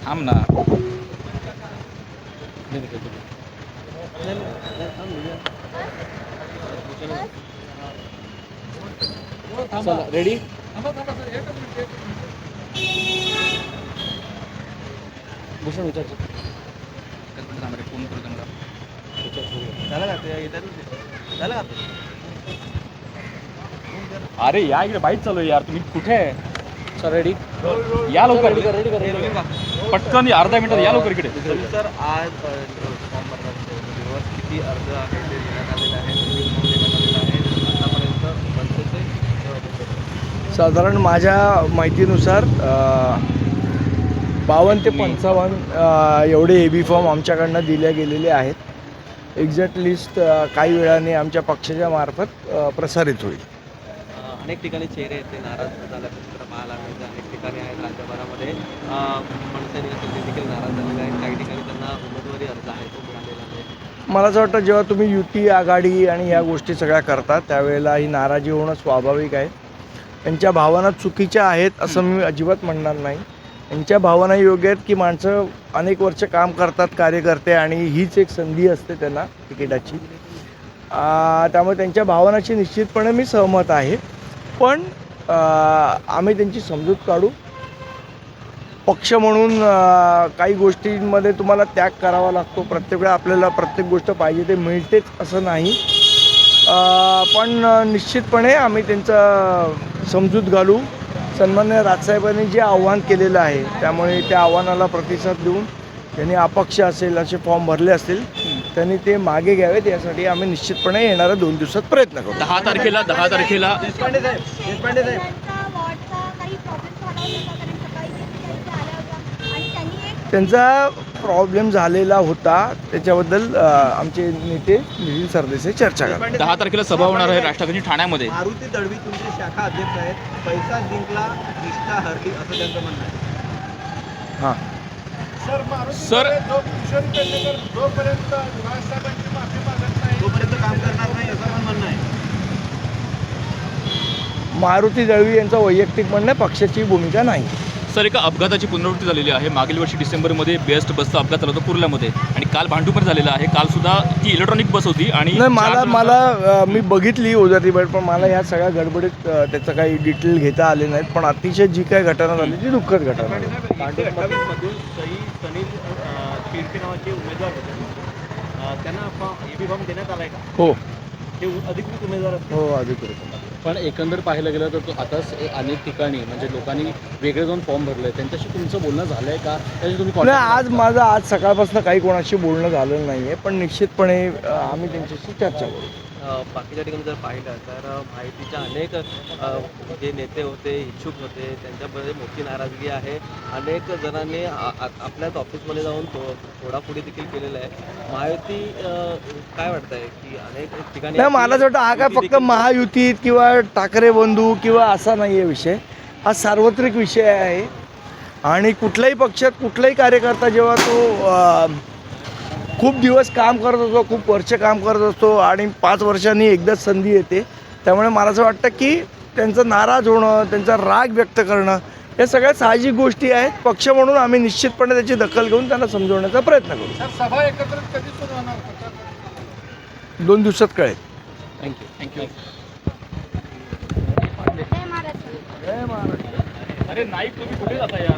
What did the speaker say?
थांब ना. चला रेडी. भूषण विचारतो. फोन करू त्यांना. अरे या इकडे बाईक चालू आहे यार, तुम्ही कुठे आहे? Sir ready. या लवकर. रेडी कर. पटकन अर्धा मिनिटात या लवकर इकडे. सर आज फॉर्म भरण्यावर किती अर्ज आहे ते देण्यात आलेलं आहे, आतापर्यंत मनसेचे साधारण माझ्या माहितीनुसार 52 ते 55 एवढे AB फॉर्म आमच्याकडनं दिले गेलेले आहेत. एक्झॅक्ट लिस्ट काही वेळाने आमच्या पक्षाच्या मार्फत प्रसारित होईल. अनेक ठिकाणी चेहरे आहेत ते नाराज झाल्याचं पाहायला मिळतं. अनेक ठिकाणी आहेत राज्यभरामध्ये मनसेने ते देखील नाराज झालेले आहेत. काही ठिकाणी त्यांना उमेदवारी अर्ज आहे तो मिळालेला नाही. मला असं वाटतं जेव्हा तुम्ही युती आघाडी आणि या गोष्टी सगळ्या करता त्यावेळेला ही नाराजी होणं स्वाभाविक आहे. त्यांच्या भावना चुकीच्या आहेत असं मी अजिबात म्हणणार नाही. त्यांच्या भावना योग्य आहेत की माणसं अनेक वर्ष काम करतात कार्यकर्ते आणि हीच एक संधी असते त्यांना तिकिटाची. त्यामुळे त्यांच्या भावनाशी निश्चितपणे मी सहमत आहे. पण आम्ही त्यांची समजूत काढू. पक्ष म्हणून काही गोष्टींमध्ये तुम्हाला त्याग करावा लागतो. प्रत्येक वेळा आपल्याला प्रत्येक गोष्ट पाहिजे ते मिळतेच असं नाही. पण निश्चितपणे आम्ही त्यांचा समजूत घालू. सन्माननीय राजसाहेबांनी जे आव्हान केलेलं आहे त्यामुळे त्या आव्हानाला प्रतिसाद देऊन त्यांनी अपक्ष असेल असे फॉर्म भरले असतील त्यांनी ते मागे घ्यावेत. यासाठी आम्ही निश्चितपणे येणाऱ्या 2 दिवसात प्रयत्न करू. 10 तारखेला देशपांडे साहेब त्यांचा प्रॉब्लेम झालेला होता त्याच्याबद्दल आमचे नेते नितीन सरदेसाई चर्चा करतात. 10 तारखेला सभा होणार आहे राष्ट्रवादी ठाण्यामध्ये. मारुती दळवी तुमचे शाखा अध्यक्ष आहेत. पैसा जिंकला निष्ठा हरली असं त्यांचं म्हणणं आहे. हां सर तोपर्यंत काम करणार नाही असं पण म्हणणं आहे. मारुती दळवी यांचं वैयक्तिक म्हणणं आहे, पक्षाची भूमिका नाही. सर एका अपघाताची पुनरावृत्ती झालेली आहे. मागील वर्षी डिसेंबरमध्ये बेस्ट बसचा अपघात झाला होता कुर्ल्यामध्ये आणि काल भांडूपर झालेला आहे. काल सुद्धा ती इलेक्ट्रॉनिक बस होती आणि नाही मला मी बघितली ओझरती बाईट पण मला ह्या सगळ्या गडबडीत त्याचं काही डिटेल घेता आले नाहीत. पण अतिशय जी काही घटना झाली ती दुःखद घटना झाली. 28 सई सनील शिर्के नावाचे उमेदवार होते. त्यांना AB फॉर्म देण्यात आलाय का? हो ते अधिकृत उमेदवार असतील. हो अधिकृत. पण एकंदर पाहायला गेलं तर आताच अनेक ठिकाणी म्हणजे लोकांनी वेगळे जाऊन फॉर्म भरले. त्यांच्याशी तुमचं बोलणं झालं आहे का? त्याची तुम्ही नाही आज सकाळपासून काही कोणाशी बोलणं झालं नाही आहे. पण निश्चितपणे आम्ही त्यांच्याशी चर्चा करू. बाकीच्या ठिकाणी जर पाहिलं तर माहितीच्या अनेक जे नेते होते इच्छुक होते त्यांच्यामध्ये मोठी नाराजगी आहे. अनेक जणांनी आपल्याच ऑफिसमध्ये जाऊन फोडाफोडी देखील केलेलं आहे. महायुती काय वाटतंय की अनेक ठिकाणी नाही मला असं वाटतं हा काय फक्त महायुतीत किंवा ठाकरे बंधू किंवा असा नाही आहे विषय. हा सार्वत्रिक विषय आहे आणि कुठल्याही पक्षात कुठलाही कार्यकर्ता जेव्हा तो खूप दिवस काम करत असतो, खूप वर्ष काम करत असतो आणि 5 वर्षांनी एकदाच संधी येते. त्यामुळे मला असं वाटतं की त्यांचं नाराज होणं, त्यांचा राग व्यक्त करणं या सगळ्या साहजिक गोष्टी आहेत. पक्ष म्हणून आम्ही निश्चितपणे त्याची दखल घेऊन त्यांना समजवण्याचा प्रयत्न करू. सभा एकत्रित कधी सुरू होणार? 2 दिवसात कळेल. थँक्यू. अरे नाईक तुम्ही कुठे जाता यार?